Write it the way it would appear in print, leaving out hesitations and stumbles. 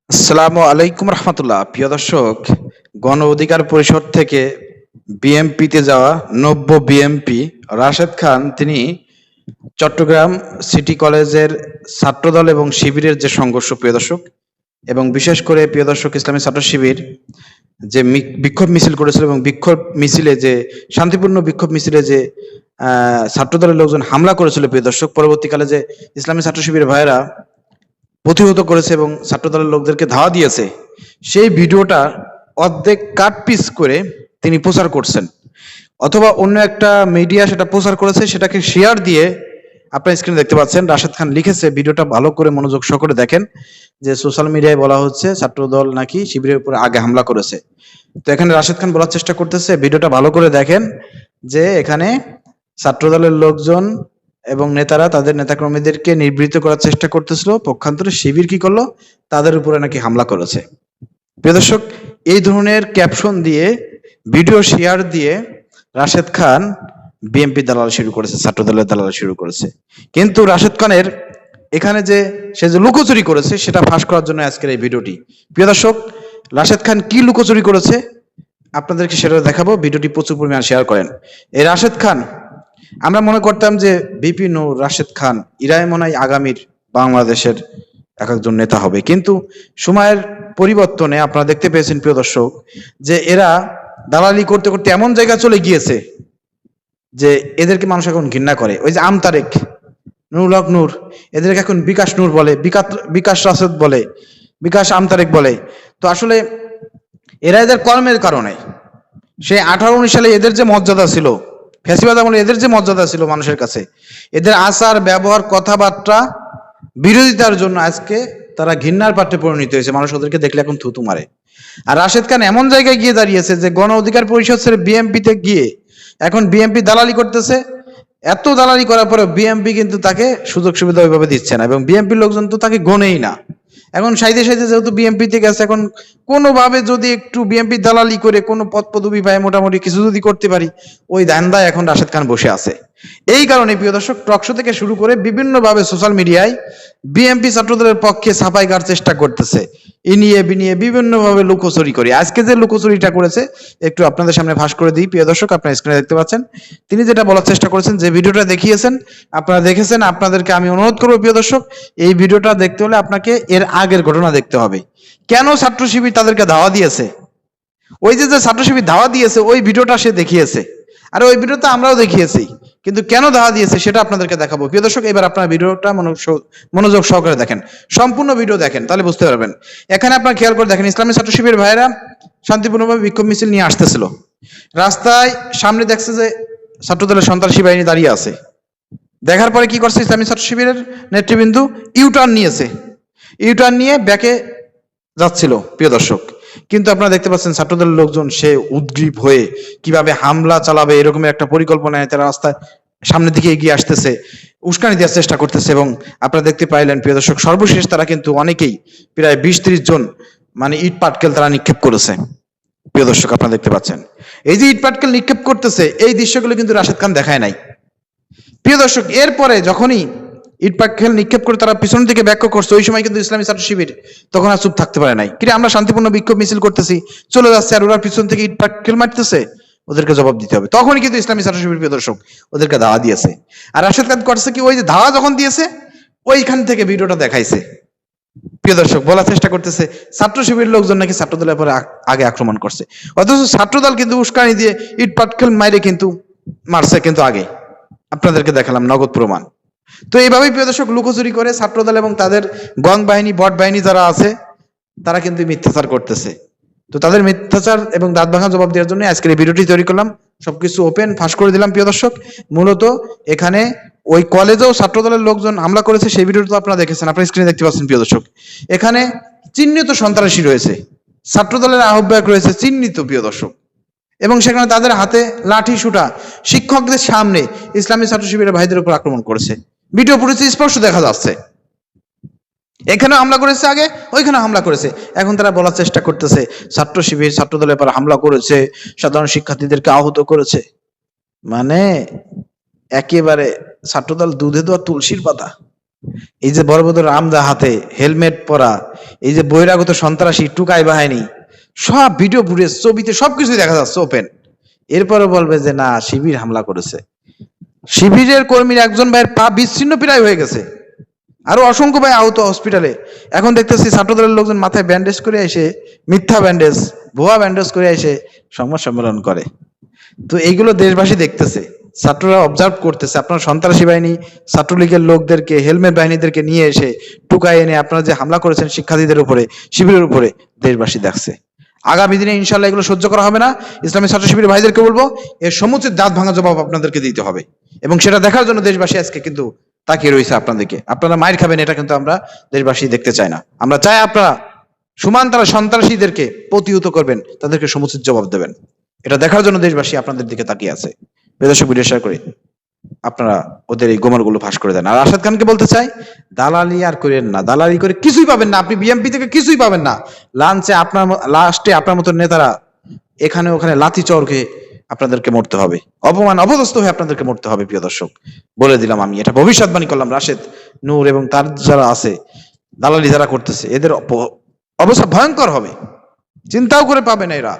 আসসালামু আলাইকুম রহমতুল্লাহ। প্রিয় দর্শক, গণ অধিকার পরিষদ থেকে বিএমপিতে যাওয়া নব্য বিএমপি রাশেদ খান তিনি চট্টগ্রাম সিটি কলেজের ছাত্রদল এবং শিবিরের যে সংঘর্ষ, প্রিয় দর্শক, এবং বিশেষ করে প্রিয় দর্শক ইসলামী ছাত্র শিবির যে বিক্ষোভ মিছিল করেছিল এবং বিক্ষোভ মিছিলে যে শান্তিপূর্ণ বিক্ষোভ মিছিলে যে ছাত্রদলের লোকজন হামলা করেছিল, প্রিয় দর্শক, পরবর্তীকালে যে ইসলামী ছাত্র শিবির ভাইয়েরা প্রতিহত করেছে এবং ছাত্রদলের লোকদেরকে ধাওয়া দিয়েছে, সেই ভিডিওটা অর্ধেক কাট পিস করে তিনি প্রচার করছেন, অথবা অন্য একটা মিডিয়া সেটা প্রচার করেছে, সেটাকে শেয়ার দিয়ে আপনার স্ক্রিনে দেখতে পাচ্ছেন। রাশেদ খান লিখেছে, ভিডিওটা ভালো করে মনোযোগ সহকারে দেখেন, যে সোশ্যাল মিডিয়ায় বলা হচ্ছে ছাত্রদল নাকি শিবিরের উপরে আগে হামলা করেছে। তো এখানে রাশেদ খান বলার চেষ্টা করতেছে, ভিডিওটা ভালো করে দেখেন, যে এখানে ছাত্রদলের লোকজন এবং নেতারা তাদের নেতাকর্মীদেরকে নিবৃত্ত করার চেষ্টা করতেছিল, পক্ষান্তরে শিবির কি করলো, তাদের উপরে নাকি হামলা করেছে। প্রিয় দর্শক, এই ধরনের ক্যাপশন দিয়ে ভিডিও শেয়ার দিয়ে রাশেদ খান বিএনপি দালাল শুরু করেছে, ছাত্রদলের দালাল শুরু করেছে। কিন্তু রাশেদ খানের এখানে যে সে যে লুকোচুরি করেছে সেটা ফাঁস করার জন্য আজকের এই ভিডিওটি। প্রিয় দর্শক, রাশেদ খান কি লুকোচুরি করেছে আপনাদেরকে সেটা দেখাবো, ভিডিওটি প্রচুর পরিমাণ শেয়ার করেন। এই রাশেদ খান, আমরা মনে করতাম যে বিপি নূর, রাশেদ খান ইরাই মনে হয় আগামীর বাংলাদেশের এক একজন নেতা হবে, কিন্তু সময়ের পরিবর্তনে আপনারা দেখতে পেয়েছেন প্রিয় দর্শক, যে এরা দালালি করতে করতে এমন জায়গা চলে গিয়েছে যে এদেরকে মানুষ এখন ঘৃণা করে। ওই যে আমতারেক, নুরুল হক নূর, এদেরকে এখন বিকাশ নূর বলে, বিকাশ রাশেদ বলে, বিকাশ আমতারেক বলে। তো আসলে এরা এদের কর্মের কারণে, সেই 18-19 সালে এদের যে মর্যাদা ছিল, ফ্যাসিবাদ আমলে এদের যে মর্যাদা ছিল মানুষের কাছে, এদের আচার ব্যবহার কথাবার্তা বিরোধিতার জন্য আজকে তারা ঘৃণার পাত্রে পরিণত হয়েছে, মানুষ ওদেরকে দেখলে এখন থুতু মারে। আর রাশেদ খান এমন জায়গায় গিয়ে দাঁড়িয়েছে যে গণ অধিকার পরিষদ ছেড়ে বিএমপিতে গিয়ে এখন বিএমপি দালালি করতেছে। এত দালালি করার পরে বিএমপি কিন্তু তাকে সুযোগ সুবিধা ওইভাবে দিচ্ছে না, এবং বিএমপির লোকজন তো তাকে গনেই না। এখন সাইদে সাইদে যেহেতু বিএমপি তে গেছে, এখন কোনোভাবে যদি একটু বিএমপি দালালি করে কোনো পদ পদবি পায়, মোটামুটি কিছু যদি করতে পারি, ওই ধান্দায় এখন রাশেদ খান বসে আছে। এই কারণে প্রিয় দর্শক, টকশো থেকে শুরু করে বিভিন্নভাবে সোশ্যাল মিডিয়ায় বিএমপি ছাত্রদলের পক্ষে ছাপাই গাওয়ার চেষ্টা করতেছে, ইনিয়ে বিনিয়ে বিভিন্নভাবে লুকোচুরি করে। আজকে যে লুকোচুরিটা করেছে একটু আপনাদের সামনে ফাঁস করে দিই। প্রিয় দর্শক, আপনারা স্ক্রিনে দেখতে পাচ্ছেন, তিনি যেটা বলার চেষ্টা করেছেন, যে ভিডিওটা দেখিয়েছেন আপনারা দেখেছেন, আপনাদেরকে আমি অনুরোধ করবো প্রিয় দর্শক, এই ভিডিওটা দেখতে হলে আপনাকে এর আগের ঘটনা দেখতে হবে। কেন ছাত্র শিবির তাদেরকে ধাওয়া দিয়েছে, ওই যে যে ছাত্র শিবির ধাওয়া দিয়েছে ওই ভিডিওটা সে দেখিয়েছে, আর ওই ভিডিওটা আমরাও দেখিয়েছি, কিন্তু কেন ধাওয়া দিয়েছে সেটা আপনাদেরকে দেখাবো। প্রিয় দর্শক, এবার আপনারা ভিডিওটা মনোযোগ সহকারে দেখেন, সম্পূর্ণ ভিডিও দেখেন, তাহলে বুঝতে পারবেন। এখানে আপনারা খেয়াল করে দেখেন, ইসলামী ছাত্র শিবির ভাইয়েরা শান্তিপূর্ণভাবে বিক্ষোভ মিছিল নিয়ে আসতেছিল, রাস্তায় সামনে দেখছে যে ছাত্রদলের সন্ত্রাসী বাহিনী দাঁড়িয়ে আছে। দেখার পরে কি করছে, ইসলামী ছাত্র শিবিরের নেতৃবৃন্দ ইউটার্ন নিয়েছে, ইউটার্ন নিয়ে ব্যাকে যাচ্ছিল প্রিয় দর্শক। কিন্তু আপনারা দেখতে পাচ্ছেন ছাত্রদলের লোকজন সে উদ্গ্রীব হয়ে কিভাবে হামলা চালাবে এরকম একটা পরিকল্পনায় তারা রাস্তায় সামনের দিকে এগিয়ে আসতেছে, উস্কানি দেওয়ার চেষ্টা করতেছে। এবং আপনারা দেখতে পাইলেন প্রিয় দর্শক, সর্বশেষ তারা কিন্তু অনেকেই প্রায় 20-30 জন মানে ইট পাটকেল তারা নিক্ষেপ করেছে। প্রিয় দর্শক, আপনারা দেখতে পাচ্ছেন এই যে ইট পাটকেল নিক্ষেপ করতেছে, এই দৃশ্যগুলো কিন্তু রাশেদ খান দেখায় নাই। প্রিয় দর্শক, এরপরে যখনই ইট পাটকেল নিক্ষেপ করে তারা পিছন দিকে ব্যাক করছে, ওই সময় কিন্তু ইসলামী ছাত্র শিবির তখন আর চুপ থাকতে পারে নাই। কিন্তু আমরা শান্তিপূর্ণ বিক্ষোভ মিছিল করতেছি, চলে যাচ্ছে, আর ওরা পিছন থেকে ইট পাটকেল মারতেছে, ওদেরকে জবাব দিতে হবে। তখনই কিন্তু ইসলামী ছাত্র শিবির প্রিয় দর্শক ওদেরকে ধাওয়া দিয়েছে। আর রাশেদ খান করছে কি, ওই যে ধাওয়া যখন দিয়েছে ওইখান থেকে ভিডিওটা দেখাইছে। প্রিয় দর্শক, বলার চেষ্টা করতেছে ছাত্র শিবিরের লোকজন নাকি ছাত্রদলের পরে আগে আক্রমণ করছে, অথচ ছাত্রদল কিন্তু উস্কানি দিয়ে ইট পাটকেল মাইরে কিন্তু মারছে কিন্তু আগে। আপনাদেরকে দেখালাম নগদ প্রমাণ। তো এইভাবেই প্রিয় দর্শক লুকোচুরি করে ছাত্রদল এবং তাদের গং বাহিনী, বট বাহিনী যারা আছে, তারা কিন্তু মিথ্যাচার করতেছে। তো তাদের মিথ্যাচার এবং দাঁত ভাঙা জবাব দেওয়ার জন্য আজকের এই ভিডিওটি তৈরি করলাম, সবকিছু ওপেন ফাঁস করে দিলাম। প্রিয় দর্শক, মূলত এখানে ওই কলেজেও ছাত্রদলের লোকজন হামলা করেছে, সেই ভিডিওটা তো আপনারা দেখেছেন, আপনারা স্ক্রিনে দেখতে পাচ্ছেন। প্রিয় দর্শক, এখানে চিহ্নিত সন্ত্রাসী রয়েছে, ছাত্রদলের আহ্বায়ক রয়েছে চিহ্নিত, প্রিয় দর্শক, এবং সেখানে তাদের হাতে লাঠি সুটা, শিক্ষকদের সামনে ইসলামী ছাত্র শিবিরের ভাইদের উপর আক্রমণ করেছে। ভিডিও পুরোটি স্পষ্ট দেখা যাচ্ছে, এখানে হামলা করেছে, আগে ওইখানে হামলা করেছে। এখন তারা বলার চেষ্টা করতেছে ছাত্র শিবির ছাত্রদলের পর হামলা করেছে, সাধারণ শিক্ষার্থীদেরকে আহত করেছে। মানে একেবারে ছাত্রদল দুধে দেওয়া তুলসীর পাতা। এই যে বড় বড় রামদা হাতে হেলমেট পরা, এই যে বহিরাগত সন্ত্রাসী টুকাই বাহিনী সব ভিডিও ফুটেজ ছবিতে সবকিছুই দেখা যাচ্ছে ওপেন। এরপরে বলবে যে না শিবির হামলা করেছে। শিবিরের কর্মীর একজন ভাইয়ের পা বিচ্ছিন্ন প্রায় হয়ে গেছে, আরো অসংখ্য ভাই আহত হসপিটালে। এখন দেখতেছি ছাত্রদলের লোকজন মাথায় ব্যান্ডেজ করে এসে, মিথ্যা ব্যান্ডেজ, ভুয়া ব্যান্ডেজ করে এসে সংবাদ সম্মেলন করে। তো এইগুলো দেশবাসী দেখতেছে, ছাত্ররা অবজার্ভ করতেছে। আপনার সন্ত্রাসী বাহিনী ছাত্রলীগের লোকদেরকে, হেলমেট বাহিনীদেরকে নিয়ে এসে টুকাই এনে আপনারা যে হামলা করেছেন শিক্ষার্থীদের উপরে, শিবিরের উপরে, দেশবাসী দেখছে। আগামী দিনে ইনশাল্লাহ এগুলো সহ্য করা হবে না। ইসলামী ছাত্র শিবির ভাইদেরকে বলবো এর সমুচিত দাঁত ভাঙা জবাব আপনাদেরকে দিতে হবে, এবং সেটা দেখার জন্য দেশবাসী আজকে কিন্তু তাকিয়ে রয়েছে আপনাদেরকে। আপনারা মায়ের খাবেন এটা কিন্তু আমরা দেশবাসী দেখতে চাই না। আমরা চাই আপনারা সমান তারা সন্ত্রাসীদেরকে প্রতিহত করবেন, তাদেরকে সমুচিত জবাব দেবেন। এটা দেখার জন্য দেশবাসী আপনাদের দিকে তাকিয়ে আছে। বেদর্শক ভিডিও শেয়ার করে আপনারা ওদের এই গোমরগুলো ফাঁস করে দেন। আর রাশেদ খানকে বলতে চাই, দালালি আর করেন না, দালালি করে কিছুই পাবেন না। আপনি বিএমপি থেকে কিছুই পাবেন না। লাঞ্চে আপনার লাস্টে আপনার মতো নেতারা এখানে ওখানে লাথি চড় খেয়ে আপনাদেরকে মরতে হবে, অপমান অপদস্থ হয়ে আপনাদেরকে মরতে হবে। প্রিয় দর্শক, বলে দিলাম আমি, এটা ভবিষ্যৎবাণী করলাম। রাশেদ, নূর এবং তার যারা আছে, দালালি যারা করতেছে, এদের অবস্থা ভয়ঙ্কর হবে, চিন্তাও করে পাবে না এরা।